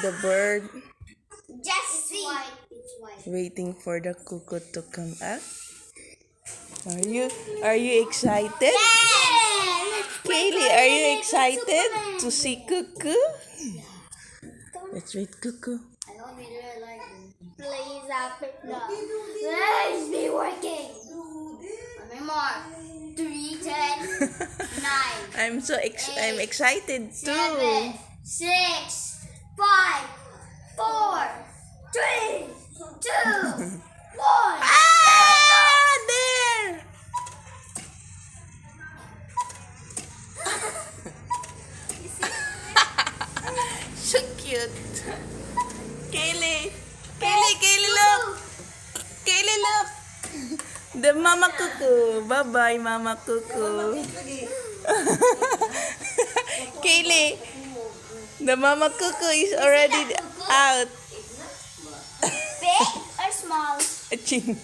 the bird. Just see. It's white. Waiting for the cuckoo to come up. Are you excited? Yeah! Kaylee, are you excited to see Cuckoo? Let's wait, Cuckoo. I hope you really like it. Please, pick up. Let's be working. How many more? 3, 10, 9. I'm excited too. 7, 6, 5, 4, 3, 2, 1. Ah, there! So cute. Kaylee, look. Kaylee, look. The Mama Cuckoo. Bye-bye, Mama Cuckoo. Kaylee, the Mama Cuckoo is already out. Big or small? Aching.